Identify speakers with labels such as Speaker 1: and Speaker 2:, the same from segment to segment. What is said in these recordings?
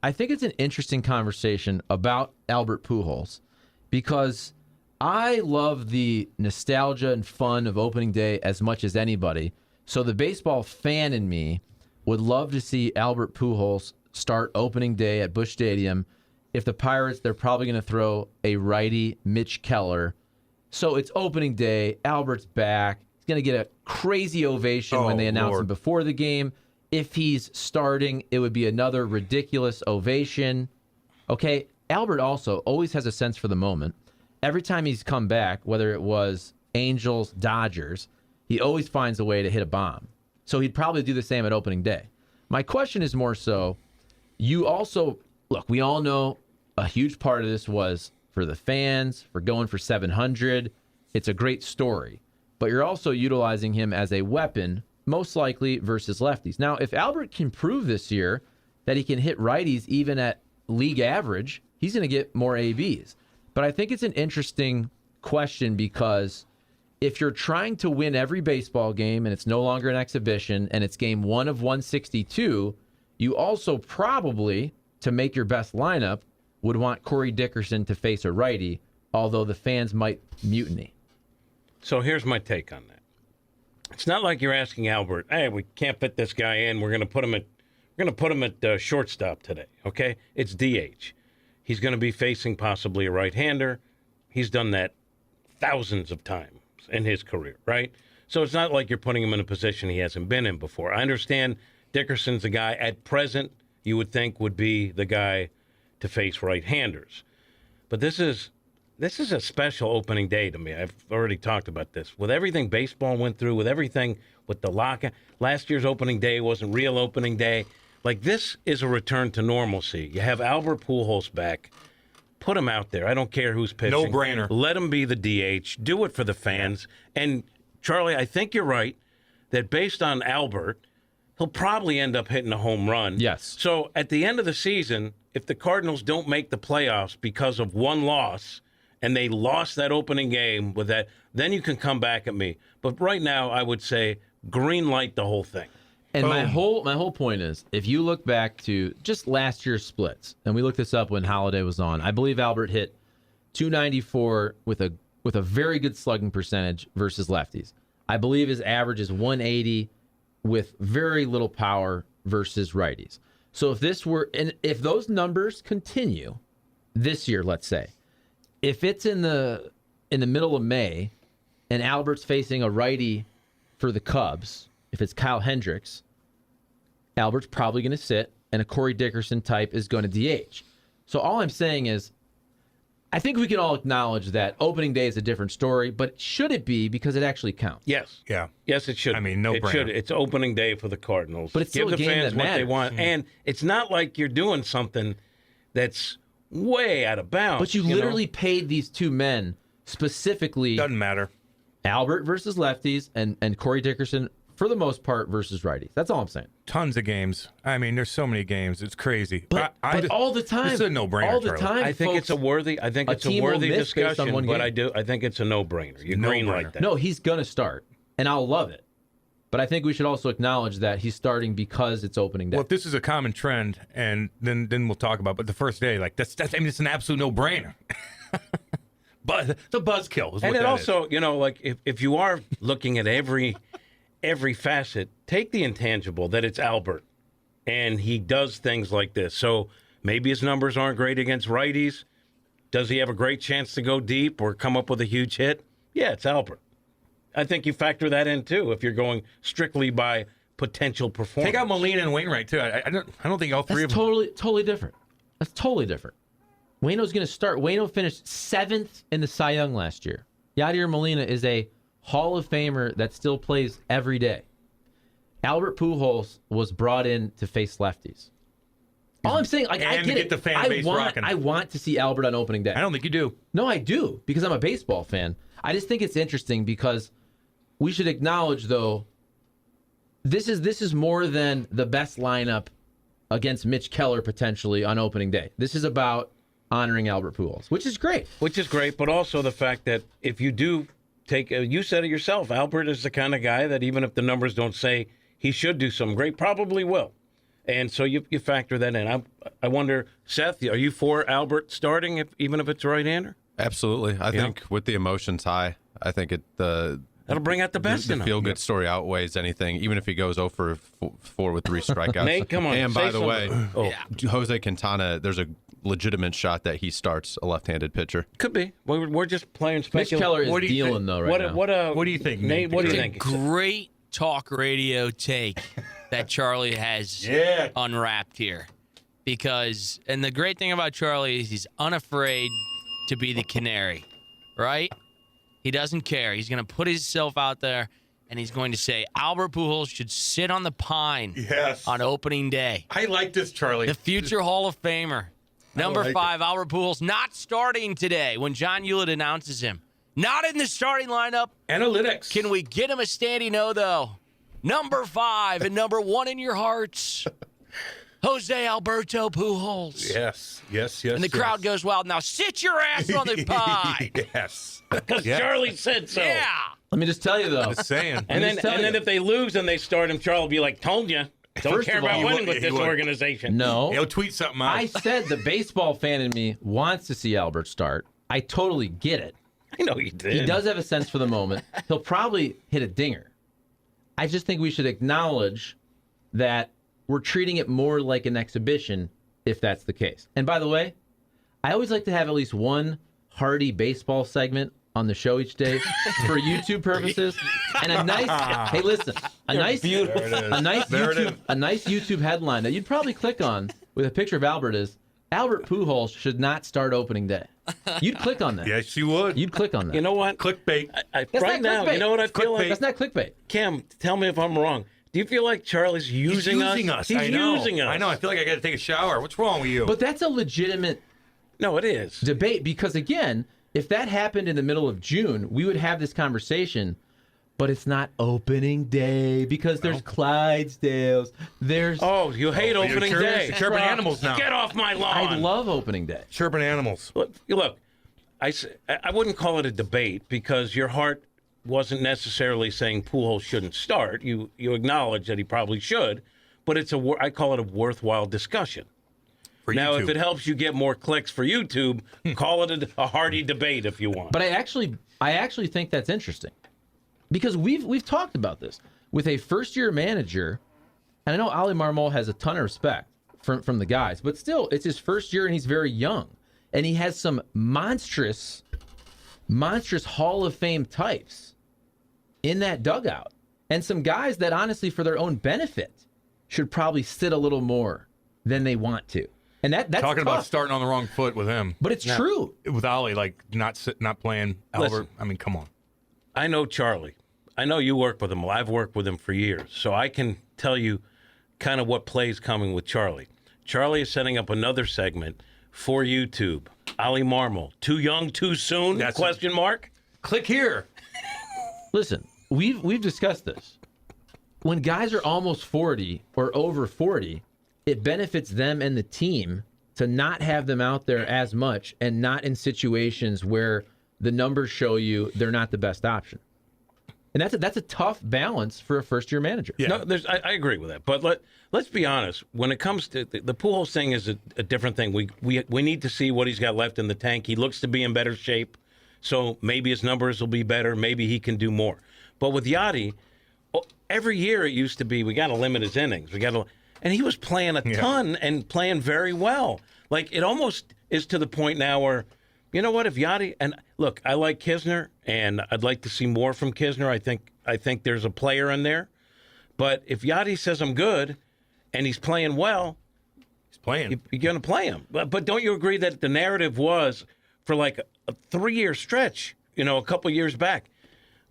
Speaker 1: I think it's an interesting conversation about Albert Pujols because I love the nostalgia and fun of opening day as much as anybody. So the baseball fan in me would love to see Albert Pujols start opening day at Busch Stadium. If the Pirates, they're probably going to throw a righty, Mitch Keller. So it's opening day. Albert's back. He's going to get a crazy ovation when they announce him before the game. If he's starting, it would be another ridiculous ovation. Okay, Albert also always has a sense for the moment. Every time he's come back, whether it was Angels, Dodgers, he always finds a way to hit a bomb. So he'd probably do the same at opening day. My question is more so, you also, look, we all know a huge part of this was for the fans, for going for 700. It's a great story. But you're also utilizing him as a weapon, most likely versus lefties. Now, if Albert can prove this year that he can hit righties even at league average, he's going to get more ABs. But I think it's an interesting question because if you're trying to win every baseball game and it's no longer an exhibition and it's game 1 of 162, you also probably, to make your best lineup, would want Corey Dickerson to face a righty, although the fans might mutiny.
Speaker 2: So here's my take on that. It's not like you're asking Albert, hey, we can't fit this guy in. We're going to put him at shortstop today, okay? It's DH. He's going to be facing possibly a right-hander. He's done that thousands of times in his career, right? So it's not like you're putting him in a position he hasn't been in before. I understand Dickerson's the guy at present you would think would be the guy to face right-handers. But this is a special opening day to me. I've already talked about this. With everything baseball went through, with everything with the lockout, last year's opening day wasn't real opening day. Like, this is a return to normalcy. You have Albert Pujols back. Put him out there. I don't care who's pitching.
Speaker 3: No brainer.
Speaker 2: Let him be the DH. Do it for the fans. And, Charlie, I think you're right that based on Albert, he'll probably end up hitting a home run.
Speaker 1: Yes.
Speaker 2: So at the end of the season, if the Cardinals don't make the playoffs because of one loss and they lost that opening game with that, then you can come back at me. But right now, I would say green light the whole thing.
Speaker 1: And my whole point is, if you look back to just last year's splits, and we looked this up when Holiday was on, I believe Albert hit 294 with a very good slugging percentage versus lefties. I believe his average is 180 with very little power versus righties. So if those numbers continue this year, let's say, if it's in the middle of May and Albert's facing a righty for the Cubs, if it's Kyle Hendricks, Albert's probably going to sit, and a Corey Dickerson type is going to DH. So all I'm saying is, I think we can all acknowledge that opening day is a different story, but should it be because it actually counts?
Speaker 2: Yes.
Speaker 3: Yeah.
Speaker 2: Yes, it should.
Speaker 3: I mean, no brainer.
Speaker 2: It should. It's opening day for the Cardinals.
Speaker 1: But it's still
Speaker 2: Give
Speaker 1: a
Speaker 2: the
Speaker 1: game
Speaker 2: fans
Speaker 1: that
Speaker 2: what they
Speaker 1: matters.
Speaker 2: want. And it's not like you're doing something that's way out of bounds.
Speaker 1: But you literally paid these two men specifically.
Speaker 3: Doesn't matter.
Speaker 1: Albert versus lefties and Corey Dickerson, for the most part, versus righties. That's all I'm saying.
Speaker 3: Tons of games. I mean, there's so many games. It's crazy.
Speaker 1: But all the time.
Speaker 3: This is a no-brainer,
Speaker 1: All the
Speaker 3: Charlie.
Speaker 1: time,
Speaker 2: I think
Speaker 1: folks,
Speaker 2: it's a worthy. I think it's a
Speaker 1: team will
Speaker 2: worthy
Speaker 1: miss based on
Speaker 2: discussion.
Speaker 1: one
Speaker 2: But
Speaker 1: game.
Speaker 2: I think it's a no-brainer. You
Speaker 3: No-brainer.
Speaker 2: green light that.
Speaker 1: No, he's going to start, and I'll love it. But I think we should also acknowledge that he's starting because it's opening day.
Speaker 3: Well, if this is a common trend, and then we'll talk about it. But the first day, like that's I mean, it's an absolute no-brainer. But it's a buzzkill.
Speaker 2: And then also, like if you are looking at every facet, take the intangible that it's Albert, and he does things like this. So maybe his numbers aren't great against righties. Does he have a great chance to go deep or come up with a huge hit? Yeah, it's Albert. I think you factor that in too if you're going strictly by potential performance.
Speaker 3: Take out Molina and Wainwright too. I don't think all three
Speaker 1: That's
Speaker 3: of them.
Speaker 1: totally different. That's totally different. Waino's going to start. Waino finished 7th in the Cy Young last year. Yadier Molina is a Hall of Famer that still plays every day. Albert Pujols was brought in to face lefties. All I'm saying, I
Speaker 3: And
Speaker 1: get
Speaker 3: get
Speaker 1: it.
Speaker 3: the fan base rocking.
Speaker 1: I want to see Albert on opening day.
Speaker 3: I don't think you do.
Speaker 1: No, I do, because I'm a baseball fan. I just think it's interesting because we should acknowledge, though, this is more than the best lineup against Mitch Keller potentially on opening day. This is about honoring Albert Pujols, which is great.
Speaker 2: Which is great, but also the fact that if you do take, you said it yourself, Albert is the kind of guy that even if the numbers don't say he should do something great, probably will. And so you factor that in. I wonder, Seth, are you for Albert starting, even if it's right-hander?
Speaker 4: Absolutely. I think with the emotions high, I think
Speaker 2: That'll bring out the best in
Speaker 4: the
Speaker 2: him.
Speaker 4: feel-good story outweighs anything, even if he goes 0 for 4 with 3 strikeouts.
Speaker 2: Nate, come on.
Speaker 4: And
Speaker 2: say
Speaker 4: by the way,
Speaker 2: something.
Speaker 4: Jose Quintana, there's a legitimate shot that he starts a left-handed pitcher.
Speaker 2: Could be. We're just playing
Speaker 1: Mitch
Speaker 2: speculation.
Speaker 1: Keller is dealing, though, right now.
Speaker 2: What
Speaker 3: do you think,
Speaker 2: Nate? What do you think?
Speaker 5: Great talk radio take that Charlie has unwrapped here. And the great thing about Charlie is he's unafraid to be the canary, right? He doesn't care. He's going to put himself out there, and he's going to say, Albert Pujols should sit on the pine on opening day.
Speaker 3: I like this, Charlie.
Speaker 5: The future Hall of Famer. Number 5, Albert Pujols, not starting today when John Hewlett announces him. Not in the starting lineup.
Speaker 3: Analytics.
Speaker 5: Can we get him a standing O, though? Number 5 and number 1 in your hearts, Jose Alberto Pujols.
Speaker 3: Yes.
Speaker 5: And the crowd goes wild. Now sit your ass on the pine.
Speaker 3: Yes.
Speaker 2: Because Charlie said so.
Speaker 5: Yeah.
Speaker 1: Let me just tell you, though.
Speaker 3: Just saying.
Speaker 2: And then if they lose and they start him, Charlie will be like, told you. Don't
Speaker 1: First
Speaker 2: care
Speaker 1: of all,
Speaker 2: about
Speaker 1: he
Speaker 2: winning
Speaker 3: would-
Speaker 2: with
Speaker 3: he
Speaker 2: this
Speaker 3: would.
Speaker 2: organization.
Speaker 1: No.
Speaker 3: He'll tweet something out.
Speaker 1: I said the baseball fan in me wants to see Albert start. I totally get it.
Speaker 2: I know you did.
Speaker 1: He does have a sense for the moment. He'll probably hit a dinger. I just think we should acknowledge that we're treating it more like an exhibition if that's the case. And by the way, I always like to have at least one hearty baseball segment on the show each day for YouTube purposes. And a nice, hey, listen, a nice YouTube headline that you'd probably click on with a picture of Albert is, Albert Pujols should not start opening day. You'd click on that.
Speaker 3: Yes, you would.
Speaker 1: You'd click on that.
Speaker 2: You know what?
Speaker 3: Clickbait.
Speaker 2: Right
Speaker 1: not
Speaker 2: now,
Speaker 1: clickbait.
Speaker 2: you know what I feel like?
Speaker 1: That's not clickbait.
Speaker 2: Cam, tell me if I'm wrong. Do you feel like Charlie's using us? He's
Speaker 3: I know.
Speaker 2: using us.
Speaker 3: I know. I feel like I got to take a shower. What's wrong with you?
Speaker 1: But that's a legitimate
Speaker 2: No, it is.
Speaker 1: debate because, again, if that happened in the middle of June, we would have this conversation. But it's not opening day because there's Clydesdales. There's
Speaker 2: You hate opening day.
Speaker 3: chirping animals now.
Speaker 2: Get off my lawn.
Speaker 1: I love opening day.
Speaker 3: Chirping animals.
Speaker 2: Look, I wouldn't call it a debate because your heart wasn't necessarily saying Pujols shouldn't start. You acknowledge that he probably should, but I call it a worthwhile discussion.
Speaker 3: For
Speaker 2: Now,
Speaker 3: YouTube.
Speaker 2: if it helps you get more clicks for YouTube, call it a hearty debate if you want.
Speaker 1: But I actually think that's interesting because we've talked about this with a first-year manager, and I know Ali Marmol has a ton of respect from the guys, but still, it's his first year and he's very young, and he has some monstrous Hall of Fame types in that dugout, and some guys that honestly, for their own benefit, should probably sit a little more than they want to. And that's
Speaker 3: Talking
Speaker 1: tough.
Speaker 3: about starting on the wrong foot with him.
Speaker 1: But it's true.
Speaker 3: With Ollie, like not playing Albert.
Speaker 2: Listen.
Speaker 3: I mean, come on.
Speaker 2: I know Charlie. I know you work with him. Well, I've worked with him for years. So I can tell you kind of what play's coming with Charlie. Charlie is setting up another segment for YouTube. Ali Marmol. Too young, too soon?
Speaker 3: That's
Speaker 2: Question mark?
Speaker 3: Click here.
Speaker 1: Listen, we've discussed this. When guys are almost 40 or over 40, it benefits them and the team to not have them out there as much and not in situations where the numbers show you they're not the best option. And that's a tough balance for a first-year manager.
Speaker 3: Yeah.
Speaker 2: No, I agree with that. But let's be honest. When it comes to the Pujols thing is a different thing. We need to see what he's got left in the tank. He looks to be in better shape. So maybe his numbers will be better. Maybe he can do more. But with Yachty, every year it used to be we got to limit his innings. And he was playing a ton and playing very well. Like it almost is to the point now where, you know what, if Yachty, and look, I like Kisner and I'd like to see more from Kisner. I think there's a player in there. But if Yachty says I'm good and he's playing well,
Speaker 3: He's playing.
Speaker 2: you're going to play him. But don't you agree that the narrative was for like a 3-year stretch, a couple years back?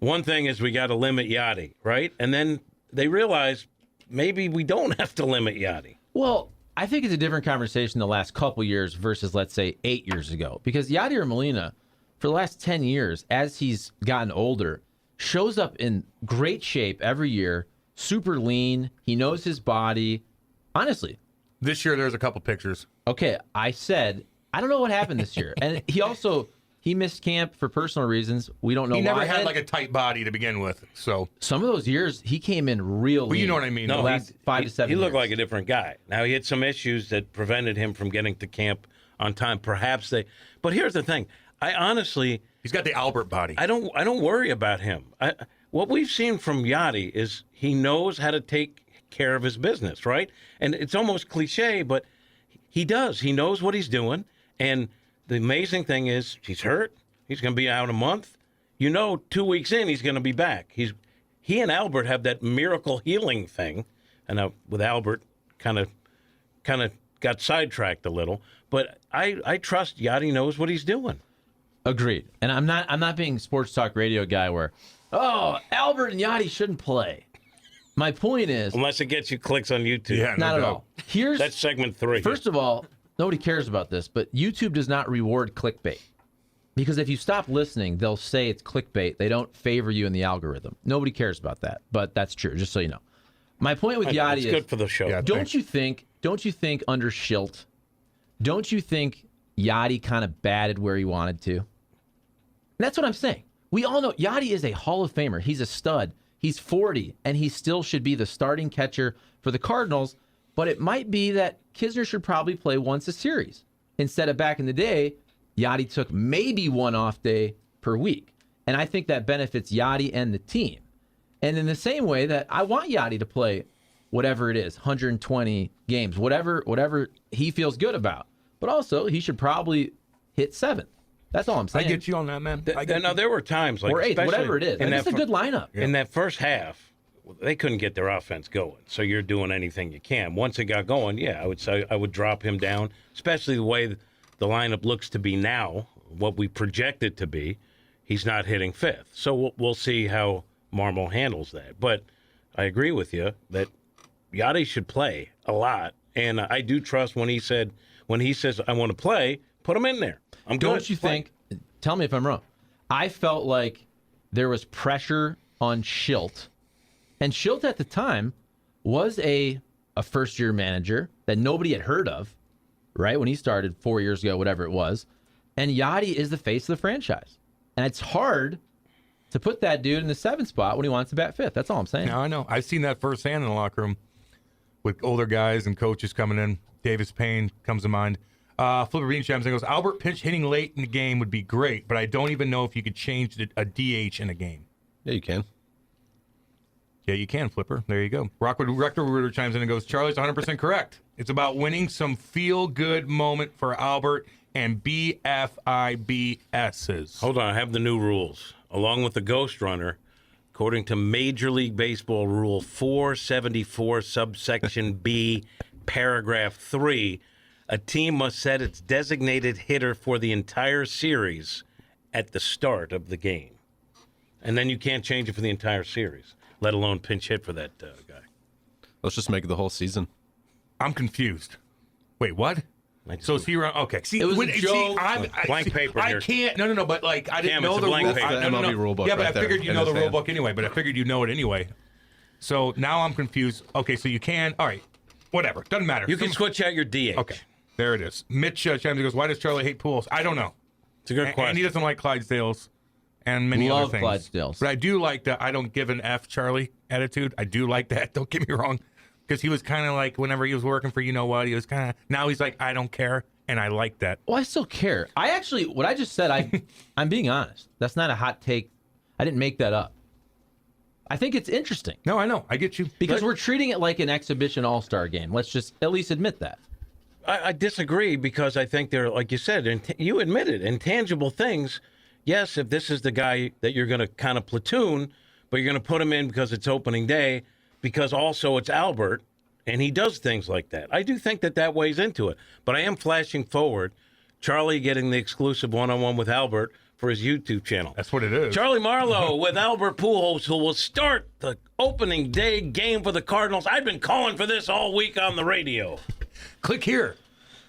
Speaker 2: One thing is we got to limit Yachty, right? And then they realized maybe we don't have to limit Yachty.
Speaker 1: Well, I think it's a different conversation the last couple years versus, let's say, 8 years ago. Because Yadier Molina, for the last 10 years, as he's gotten older, shows up in great shape every year, super lean. He knows his body. Honestly.
Speaker 3: This year, there's a couple pictures.
Speaker 1: Okay, I said, I don't know what happened this year. And he he missed camp for personal reasons. We don't know why.
Speaker 3: He never had
Speaker 1: And
Speaker 3: like a tight body to begin with. So
Speaker 1: some of those years, he came in real
Speaker 3: But you
Speaker 1: lean.
Speaker 3: know what I mean.
Speaker 1: The
Speaker 2: No,
Speaker 1: last 5 to 7
Speaker 2: He
Speaker 1: years.
Speaker 2: looked like a different guy. Now, he had some issues that prevented him from getting to camp on time. Perhaps they. But here's the thing. I honestly,
Speaker 3: he's got the Albert body.
Speaker 2: I don't worry about him. What we've seen from Yachty is he knows how to take care of his business, right? And it's almost cliche, but he does. He knows what he's doing. And the amazing thing is he's hurt. He's going to be out a month. 2 weeks in, he's going to be back. He and Albert have that miracle healing thing. And with Albert, kind of got sidetracked a little. But I trust Yachty knows what he's doing.
Speaker 1: Agreed. And I'm not being sports talk radio guy where, Albert and Yachty shouldn't play. My point is,
Speaker 2: Unless it gets you clicks on YouTube.
Speaker 3: Yeah,
Speaker 1: not
Speaker 3: no
Speaker 1: at
Speaker 3: doubt.
Speaker 1: all. Here's
Speaker 2: That's segment 3.
Speaker 1: First of all, nobody cares about this, but YouTube does not reward clickbait. Because if you stop listening, they'll say it's clickbait. They don't favor you in the algorithm. Nobody cares about that, but that's true, just so you know. My point with Yachty
Speaker 2: It's
Speaker 1: is,
Speaker 2: good for the show.
Speaker 3: Yeah.
Speaker 1: don't you think under Schilt, don't you think Yachty kind of batted where he wanted to? And that's what I'm saying. We all know Yachty is a Hall of Famer. He's a stud. He's 40, and he still should be the starting catcher for the Cardinals, but it might be that Kisner should probably play once a series. Instead of back in the day, Yachty took maybe one off day per week. And I think that benefits Yachty and the team. And in the same way that I want Yachty to play whatever it is, 120 games, whatever he feels good about. But also, he should probably hit 7th. That's all I'm
Speaker 3: I
Speaker 1: saying.
Speaker 3: get you on that, man. I get
Speaker 2: Now, there were times, like,
Speaker 1: Or 8th,
Speaker 2: especially
Speaker 1: whatever it is.
Speaker 2: in
Speaker 1: It's a good lineup.
Speaker 2: In that first half, they couldn't get their offense going. So you're doing anything you can. Once it got going, yeah, I would say I would drop him down, especially the way the lineup looks to be now, what we project it to be. He's not hitting 5th. So we'll see how Marmol handles that. But I agree with you that Yachty should play a lot. And I do trust when he says, I want to play, put him in there. I'm good.
Speaker 1: Don't you think, tell me if I'm wrong, I felt like there was pressure on Schilt. And Schilt at the time was a first-year manager that nobody had heard of, right, when he started 4 years ago, whatever it was. And Yachty is the face of the franchise. And it's hard to put that dude in the 7th spot when he wants to bat 5th. That's all I'm saying.
Speaker 3: Now, I know. I've seen that firsthand in the locker room with older guys and coaches coming in. Davis Payne comes to mind. Flipper Bean Shams goes, Albert pinch hitting late in the game would be great, but I don't even know if you could change a DH in a game.
Speaker 4: Yeah, you can.
Speaker 3: Yeah, you can, Flipper. There you go. Rockwood Rector chimes in and goes, Charlie's 100% correct. It's about winning some feel-good moment for Albert and BFIBSs.
Speaker 2: Hold on, I have the new rules. Along with the Ghost Runner, according to Major League Baseball Rule 474, subsection B, paragraph 3, a team must set its designated hitter for the entire series at the start of the game. And then you can't change it for the entire series, let alone pinch hit for that guy.
Speaker 4: Let's just make it the whole season.
Speaker 3: I'm confused. Wait, what? So is he around? Okay. See,
Speaker 1: It was a joke.
Speaker 2: Blank paper
Speaker 3: I
Speaker 2: here.
Speaker 3: can't. No. But like, I didn't
Speaker 2: Damn,
Speaker 3: know
Speaker 2: it's a
Speaker 3: the
Speaker 2: blank
Speaker 3: rule.
Speaker 2: paper.
Speaker 3: No,
Speaker 4: That's the MLB rule book
Speaker 3: Yeah, but
Speaker 4: right
Speaker 3: I
Speaker 4: there
Speaker 3: figured you
Speaker 4: in
Speaker 3: know
Speaker 4: his
Speaker 3: the rule
Speaker 4: hand.
Speaker 3: book anyway. But I figured you know it anyway. So now I'm confused. Okay, so you can. All right, whatever. Doesn't matter.
Speaker 2: You can switch out your DH.
Speaker 3: Okay, there it is. Mitch Chamsey goes, why does Charlie hate Pujols? I don't know.
Speaker 2: It's a good
Speaker 3: And
Speaker 2: question.
Speaker 3: he doesn't like Clydesdales and many
Speaker 1: Love
Speaker 3: other things.
Speaker 1: Clydesdales.
Speaker 3: But I do like the I don't give an F Charlie attitude. I do like that. Don't get me wrong. Because he was kind of like, whenever he was working for you know what, he was kind of, now he's like, I don't care. And I like that.
Speaker 1: Well, I still care. I actually, what I just said, I'm being honest. That's not a hot take. I didn't make that up. I think it's interesting
Speaker 3: No, I know. I get you.
Speaker 1: because we're treating it like an exhibition all-star game. Let's just at least admit that.
Speaker 2: I disagree because I think they're, like you said, you admitted, intangible things. Yes, if this is the guy that you're going to kind of platoon, but you're going to put him in because it's opening day, because also it's Albert, and he does things like that. I do think that weighs into it. But I am flashing forward. Charlie getting the exclusive one-on-one with Albert for his YouTube channel.
Speaker 3: That's what it is.
Speaker 2: Charlie Marlowe with Albert Pujols, who will start the opening day game for the Cardinals. I've been calling for this all week on the radio.
Speaker 3: Click here.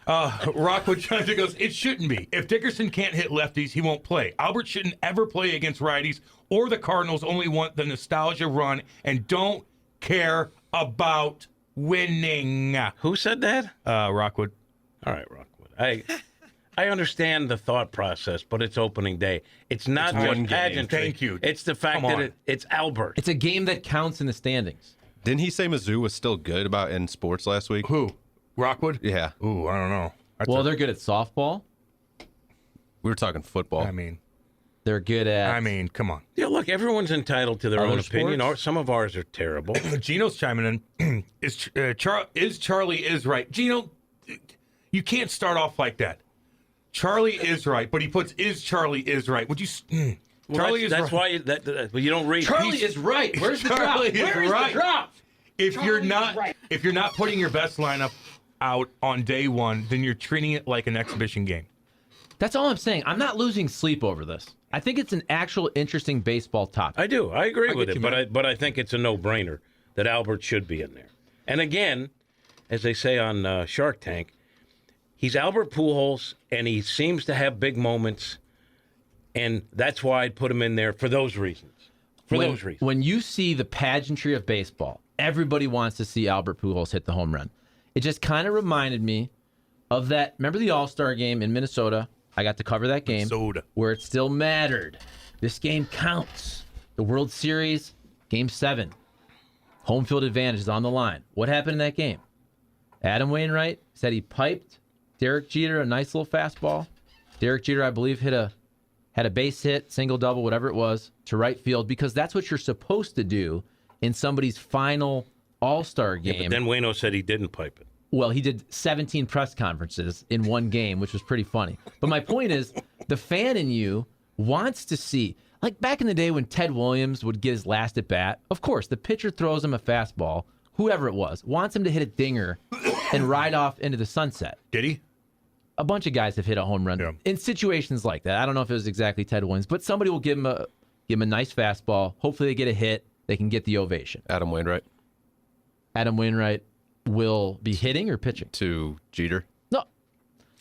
Speaker 3: Rockwood Johnson goes, it shouldn't be. If Dickerson can't hit lefties, he won't play. Albert shouldn't ever play against righties, or the Cardinals only want the nostalgia run and don't care about winning.
Speaker 2: Who said that?
Speaker 3: Rockwood.
Speaker 2: All right, Rockwood. I understand the thought process, but it's opening day. It's not
Speaker 3: It's one
Speaker 2: just
Speaker 3: game.
Speaker 2: pageantry.
Speaker 3: Thank you.
Speaker 2: It's the fact
Speaker 3: Come
Speaker 2: that
Speaker 3: on.
Speaker 2: it's Albert.
Speaker 1: It's a game that counts in the standings.
Speaker 4: Didn't he say Mizzou was still good in sports last week?
Speaker 3: Who? Rockwood?
Speaker 4: Yeah.
Speaker 3: Ooh, I don't know.
Speaker 1: Well, they're good at softball.
Speaker 4: We were talking football.
Speaker 3: I mean,
Speaker 1: They're good at.
Speaker 3: come on.
Speaker 2: Yeah, look, everyone's entitled to their
Speaker 1: Other
Speaker 2: own opinion.
Speaker 1: sports?
Speaker 2: Some of ours are terrible.
Speaker 3: Gino's chiming in. Is Charlie is right? Gino, you can't start off like that. Charlie is right, but he puts is Charlie is right. Would you?
Speaker 2: Well,
Speaker 3: Charlie
Speaker 2: that's
Speaker 3: is
Speaker 2: why
Speaker 3: right.
Speaker 2: you don't read.
Speaker 1: Charlie is right. Where's the drop?
Speaker 3: Charlie is
Speaker 1: Where is
Speaker 3: right.
Speaker 1: the drop?
Speaker 3: If you're not putting your best lineup out on day one, then you're treating it like an exhibition game.
Speaker 1: That's all I'm saying. I'm not losing sleep over this. I think it's an actual interesting baseball topic.
Speaker 2: I do. I agree with
Speaker 3: get
Speaker 2: it,
Speaker 3: you,
Speaker 2: but I think it's a no-brainer that Albert should be in there. And again, as they say on Shark Tank, he's Albert Pujols, and he seems to have big moments, and that's why I'd put him in there for those reasons.
Speaker 1: When you see the pageantry of baseball, everybody wants to see Albert Pujols hit the home run. It just kind of reminded me of that. Remember the All-Star game in Minnesota? I got to cover that game where it still mattered. This game counts. The World Series, Game 7. Home field advantage is on the line. What happened in that game? Adam Wainwright said he piped Derek Jeter a nice little fastball. Derek Jeter, I believe, had a base hit, single, double, whatever it was, to right field, because that's what you're supposed to do in somebody's final All-Star game.
Speaker 2: Yeah, but then Waino said he didn't pipe it.
Speaker 1: Well, he did 17 press conferences in one game, which was pretty funny. But my point is, the fan in you wants to see, like back in the day when Ted Williams would get his last at bat, of course, the pitcher throws him a fastball, whoever it was, wants him to hit a dinger and ride off into the sunset.
Speaker 3: Did he?
Speaker 1: A bunch of guys have hit a home run in situations like that. I don't know if it was exactly Ted Williams, but somebody will give him a nice fastball. Hopefully they get a hit. They can get the ovation.
Speaker 4: Adam Wainwright
Speaker 1: will be hitting or pitching?
Speaker 4: to Jeter.
Speaker 1: No.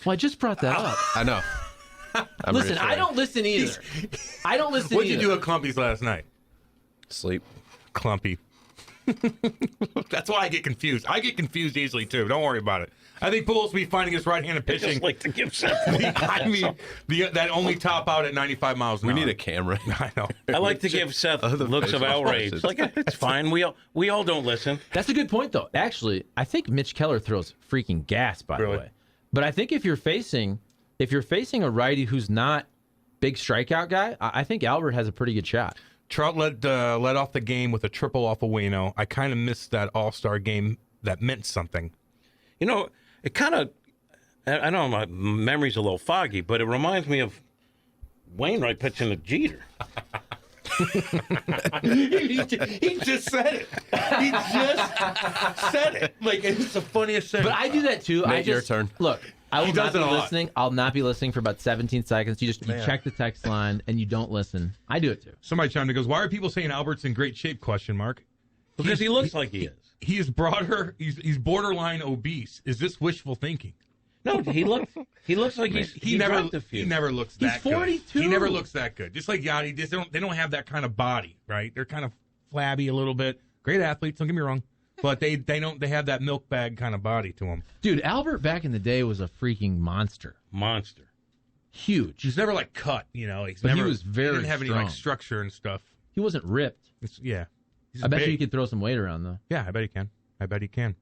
Speaker 1: Well, I just brought that up.
Speaker 4: I know. I'm
Speaker 1: Listen, I don't listen either. I don't listen
Speaker 3: What'd
Speaker 1: either.
Speaker 3: you do at Clumpy's last night?
Speaker 4: Sleep.
Speaker 3: Clumpy. That's why I get confused. I get confused easily, too. Don't worry about it. I think Pujols will be finding his right-handed
Speaker 2: I
Speaker 3: pitching.
Speaker 2: just like to give Seth.
Speaker 3: I mean, that only top out at 95 miles an
Speaker 4: We
Speaker 3: hour.
Speaker 4: need a camera.
Speaker 3: I know.
Speaker 2: I like to give Seth
Speaker 4: Other
Speaker 2: looks of
Speaker 4: baseball
Speaker 2: outrage.
Speaker 4: watches.
Speaker 2: Like, it's fine. We all don't listen.
Speaker 1: That's a good point, though. Actually, I think Mitch Keller throws freaking gas, by
Speaker 3: Really?
Speaker 1: the way. But I think if you're facing a righty who's not big strikeout guy, I think Albert has a pretty good shot.
Speaker 3: Trout led off the game with a triple off of Waino. I kind of missed that All-Star game that meant something.
Speaker 2: You know, it kind of, I know my memory's a little foggy, but it reminds me of Wainwright pitching to Jeter.
Speaker 3: He just said it. He just said it. Like, it's the funniest thing.
Speaker 1: But I do that too.
Speaker 4: Nate, your turn.
Speaker 1: Look, I will
Speaker 3: He
Speaker 1: not
Speaker 3: does
Speaker 1: be
Speaker 3: it a lot.
Speaker 1: listening. I'll not be listening for about 17 seconds. You check the text line and you don't listen. I do it too.
Speaker 3: Somebody chimed in and goes, why are people saying Albert's in great shape, ?
Speaker 2: Because he looks like he is.
Speaker 3: He is broader. He's borderline obese. Is this wishful thinking?
Speaker 2: No, he looks like
Speaker 3: He never looks that good.
Speaker 1: 42.
Speaker 3: He never looks that good. Just like Yachty, they don't have that kind of body, right? They're kind of flabby a little bit. Great athletes, don't get me wrong, but they have that milk bag kind of body to them.
Speaker 1: Dude, Albert back in the day was a freaking monster. Huge.
Speaker 3: He's never like cut, you know.
Speaker 1: But he was very
Speaker 3: He didn't have any
Speaker 1: strong.
Speaker 3: like structure and stuff.
Speaker 1: He wasn't ripped.
Speaker 3: Yeah. He's
Speaker 1: I bet
Speaker 3: big.
Speaker 1: you could throw some weight around, though.
Speaker 3: Yeah, I bet he can.